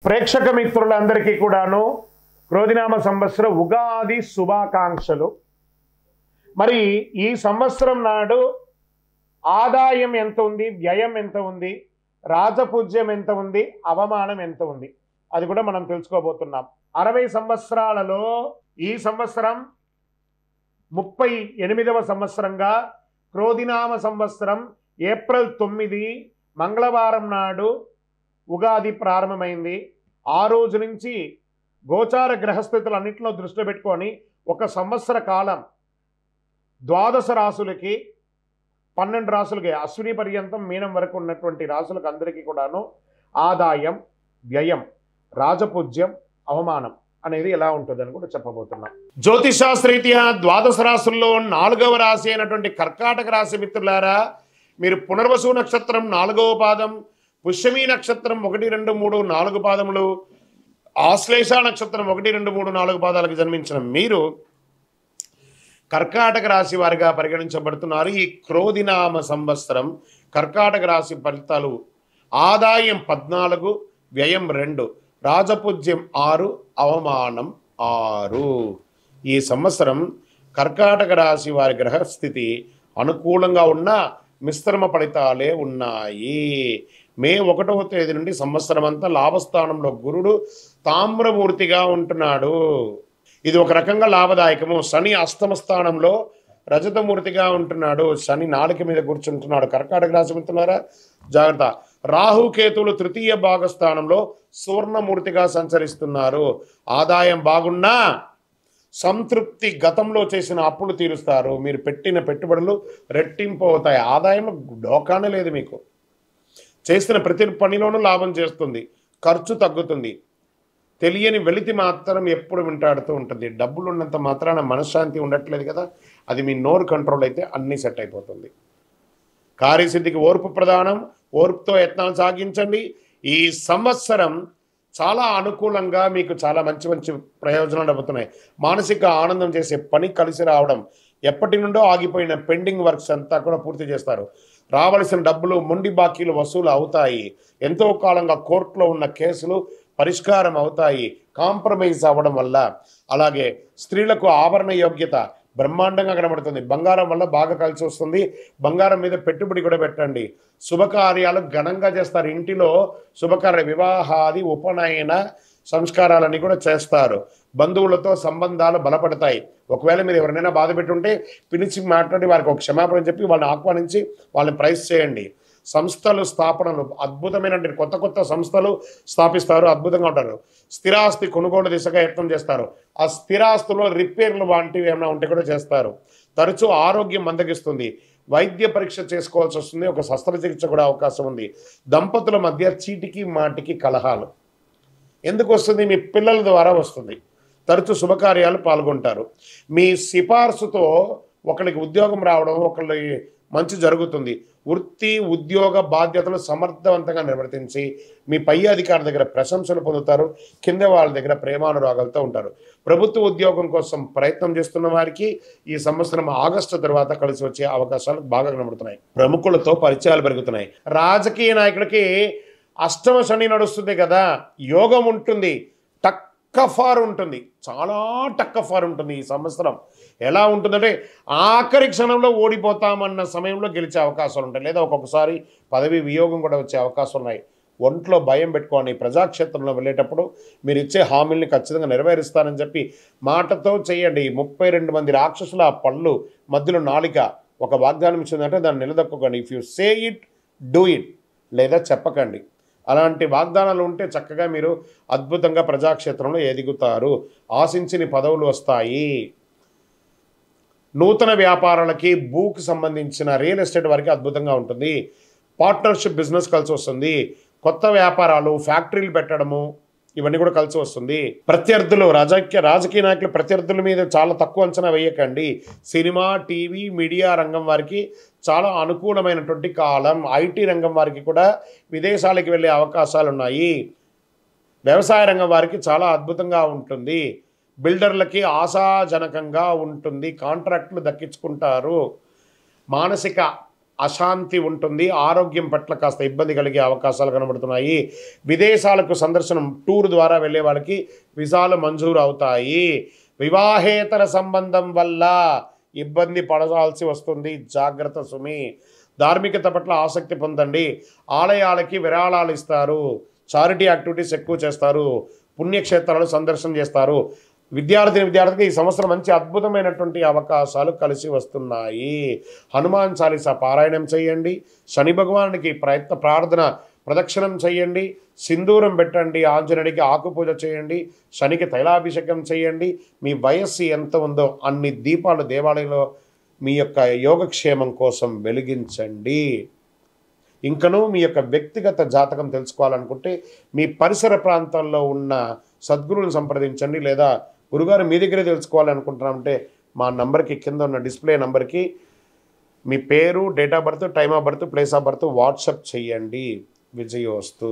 ప్రేక్షక మిత్రులందరికీ కూడాను క్రోధినామ సంవత్సర ఉగాది శుభాకాంక్షలు. మరి ఈ సంవత్సరం నాడు ఆదాయం ఎంత ఉంది, వ్యయం ఎంత ఉంది, రాజపూజ్యం ఎంత ఉంది, అవమానం ఎంత ఉంది, అది కూడా మనం తెలుసుకోబోతున్నాం. 60 సంవత్సరాలలో ఈ సంవత్సరం 38వ సంవత్సరంగా క్రోధినామ సంవత్సరం ఏప్రిల్ 9 మంగళవారం నాడు ఉగాది ప్రారంభమైంది. ఆ రోజు నుంచి గోచార గ్రహస్థితులన్నింటిలో దృష్టిలో పెట్టుకొని ఒక సంవత్సర కాలం 12 రాసులకి 12 రాసులకి అశ్విని పర్యంతం మీనం వరకు ఉన్నటువంటి రాసులకు అందరికీ కూడాను ఆదాయం, వ్యయం, రాజపూజ్యం, అవమానం అనేది ఎలా ఉంటుందని కూడా చెప్పబోతున్నాం. జ్యోతిషాస్త్రరీత్యా 12 రాసుల్లో 4వ రాశి అయినటువంటి కర్కాటక రాశి మిత్రులారా, మీరు పునర్వసు నక్షత్రం 4వ పాదం, పుష్యమి నక్షత్రం 1, 2, 3, 4 పాదములు, ఆశ్లేష నక్షత్రం 1, 2, 3, 4 పాదాలకు జన్మించిన మీరు కర్కాటక రాశి వారిగా పరిగణించబడుతున్నారు. ఈ క్రోధినామ సంవత్సరం కర్కాటక రాశి ఫలితాలు: ఆదాయం 14, వ్యయం 2, రాజపూజ్యం 6, అవమానం 6. ఈ సంవత్సరం కర్కాటక రాశి వారి గ్రహస్థితి అనుకూలంగా ఉన్న మిశ్రమ ఫలితాలే ఉన్నాయి. మే 1వ తేదీ నుండి సంవత్సరం అంతా లాభస్థానంలో గురుడు తామ్రమూర్తిగా ఉంటున్నాడు. ఇది ఒక రకంగా లాభదాయకము. శని అష్టమ స్థానంలో రజతమూర్తిగా ఉంటున్నాడు. శని నాలుక మీద కూర్చుంటున్నాడు. కర్కాటక రాశి మిత్రులారా జాగ్రత్త. రాహుకేతువులు తృతీయ భాగస్థానంలో సువర్ణమూర్తిగా సంచరిస్తున్నారు. ఆదాయం బాగున్నా సంతృప్తి, గతంలో చేసిన అప్పులు తీరుస్తారు. మీరు పెట్టిన పెట్టుబడులు రెట్టింపు అవుతాయి. ఆదాయం డోకానే లేదు. మీకు చేసిన ప్రతి పనిలోనూ లాభం చేస్తుంది. ఖర్చు తగ్గుతుంది. తెలియని వెలితి మాత్రం ఎప్పుడు వెంటాడుతూ ఉంటుంది. డబ్బులు ఉన్నంత మాత్రాన మనశ్శాంతి ఉండట్లేదు కదా, అది మీ నోరు కంట్రోల్ అయితే అన్నీ సెట్ అయిపోతుంది. కార్యసిద్ధికి ఓర్పు ప్రధానం. ఓర్పుతో యత్నాలు సాగించండి. ఈ సంవత్సరం చాలా అనుకూలంగా మీకు చాలా మంచి మంచి ప్రయోజనాలు అవుతున్నాయి. మానసిక ఆనందం చేసే పని కలిసి రావడం, ఎప్పటి నుండో ఆగిపోయిన పెండింగ్ వర్క్స్ అంతా కూడా పూర్తి చేస్తారు. రావలసిన డబ్బులు, మొండి బాకీలు వసూలు అవుతాయి. ఎంతో కాలంగా కోర్టులో ఉన్న కేసులు పరిష్కారం అవుతాయి కాంప్రమైజ్ అవ్వడం వల్ల. అలాగే స్త్రీలకు ఆభరణ యోగ్యత బ్రహ్మాండంగా కనబడుతుంది. బంగారం వల్ల బాగా కలిసి వస్తుంది. బంగారం మీద పెట్టుబడి కూడా పెట్టండి. శుభకార్యాలు ఘనంగా చేస్తారు. ఇంటిలో శుభకార్య, వివాహాది, ఉపనయన సంస్కారాలన్నీ కూడా చేస్తారు. బంధువులతో సంబంధాలు బలపడతాయి. ఒకవేళ మీరు ఎవరినైనా బాధ పెట్టుంటే పిలిచి మాట్లాడి వారికి ఒక క్షమాపణ చెప్పి వాళ్ళని ఆహ్వానించి వాళ్ళని ప్రైజ్ చేయండి. సంస్థలు స్థాపనలు అద్భుతమైన కొత్త కొత్త సంస్థలు స్థాపిస్తారు. అద్భుతంగా ఉంటారు. స్థిరాస్తి కొనుగోలు దిశగా యత్నం చేస్తారు. ఆ స్థిరాస్తులో రిపేర్లు వంటివి ఏమైనా ఉంటే కూడా చేస్తారు. తరచూ ఆరోగ్యం మందగిస్తుంది. వైద్య పరీక్ష చేసుకోవాల్సి వస్తుంది. ఒక శస్త్రచికిత్స కూడా అవకాశం ఉంది. దంపతుల మధ్య చీటికి మాటికి కలహాలు ఎందుకు వస్తుంది? మీ పిల్లల ద్వారా వస్తుంది. తరచూ శుభకార్యాలు పాల్గొంటారు. మీ సిఫార్సుతో ఒకరికి ఉద్యోగం రావడం, ఒకరికి మంచి జరుగుతుంది. వృత్తి, ఉద్యోగ బాధ్యతలు సమర్థవంతంగా నిర్వర్తించి మీ పై అధికారి దగ్గర ప్రశంసలు పొందుతారు. కింద వాళ్ళ దగ్గర ప్రేమానురాగాలతో ఉంటారు. ప్రభుత్వ ఉద్యోగం కోసం ప్రయత్నం చేస్తున్న వారికి ఈ సంవత్సరం ఆగస్టు తర్వాత కలిసి వచ్చే అవకాశాలు బాగా కనబడుతున్నాయి. ప్రముఖులతో పరిచయాలు పెరుగుతున్నాయి. రాజకీయ నాయకులకి అష్టమ శని నడుస్తుంది కదా, యోగం ఉంటుంది. టక్కఫార్ ఉంటుంది. చాలా టక్కఫార్ ఉంటుంది ఈ సంవత్సరం. ఎలా ఉంటుందంటే ఆఖరి క్షణంలో ఓడిపోతామన్న సమయంలో గెలిచే అవకాశాలు ఉంటాయి. లేదా ఒక్కొక్కసారి పదవి వియోగం కూడా వచ్చే అవకాశాలు ఉన్నాయి. ఒంట్లో భయం పెట్టుకోండి. ప్రజాక్షేత్రంలో వెళ్ళేటప్పుడు మీరు ఇచ్చే హామీల్ని ఖచ్చితంగా నెరవేరుస్తానని చెప్పి మాటతో చేయండి. 32 మంది రాక్షసుల పళ్ళు మధ్యలో నాలిక ఒక వాగ్దానం ఇచ్చిందంటే దాన్ని నిలదొక్కకండి. If you say it, do it. లేదా చెప్పకండి. అలాంటి వాగ్దానాలు ఉంటే చక్కగా మీరు అద్భుతంగా ప్రజాక్షేత్రంలో ఎదుగుతారు. ఆశించిన పదవులు వస్తాయి. నూతన వ్యాపారాలకి, భూకి సంబంధించిన రియల్ ఎస్టేట్ వారికి అద్భుతంగా ఉంటుంది. పార్ట్నర్షిప్ బిజినెస్ కలిసి వస్తుంది. కొత్త వ్యాపారాలు, ఫ్యాక్టరీలు పెట్టడము ఇవన్నీ కూడా కలిసి వస్తుంది. ప్రత్యర్థులు, రాజకీయ నాయకులు ప్రత్యర్థుల మీద చాలా తక్కువ అంచనా వేయకండి. సినిమా, టీవీ, మీడియా రంగం వారికి చాలా అనుకూలమైనటువంటి కాలం. ఐటీ రంగం వారికి కూడా విదేశాలకు వెళ్ళే అవకాశాలు ఉన్నాయి. వ్యవసాయ రంగం వారికి చాలా అద్భుతంగా ఉంటుంది. బిల్డర్లకి ఆశాజనకంగా ఉంటుంది. కాంట్రాక్టులు దక్కించుకుంటారు. మానసిక అశాంతి ఉంటుంది, ఆరోగ్యం పట్ల కాస్త ఇబ్బంది కలిగే అవకాశాలు కనబడుతున్నాయి. విదేశాలకు సందర్శనం టూర్ ద్వారా వెళ్ళే వాళ్ళకి వీసాలు మంజూరు అవుతాయి. వివాహేతర సంబంధం వల్ల ఇబ్బంది పడాల్సి వస్తుంది, జాగ్రత్త సుమి. ధార్మికత పట్ల ఆసక్తి పొందండి, ఆలయాలకి విరాళాలు ఇస్తారు, చారిటీ యాక్టివిటీస్ ఎక్కువ చేస్తారు, పుణ్యక్షేత్రాలు సందర్శన చేస్తారు. విద్యార్థికి ఈ సంవత్సరం మంచి అద్భుతమైనటువంటి అవకాశాలు కలిసి వస్తున్నాయి. హనుమాన్ చాలీసా పారాయణం చేయండి, శని భగవానుడికి ప్రార్థన ప్రదక్షిణం చేయండి, సింధూరం పెట్టండి, ఆంజనేయుడికి ఆకుపూజ చేయండి, శనికి తైలాభిషేకం చేయండి. మీ వయస్సు ఎంత ఉందో అన్ని దీపాలు దేవాలయంలో మీ యొక్క యోగక్షేమం కోసం వెలిగించండి. ఇంకనూ మీ యొక్క వ్యక్తిగత జాతకం తెలుసుకోవాలనుకుంటే మీ పరిసర ప్రాంతాల్లో ఉన్న సద్గురువుని సంప్రదించండి, లేదా గురుగారు మీ దగ్గరే తెలుసుకోవాలనుకుంటున్నామంటే మా నంబర్కి, కింద ఉన్న డిస్ప్లే నంబర్కి మీ పేరు, date of birth, time of birth, place of birth WhatsApp చేయండి. విజయోస్తు.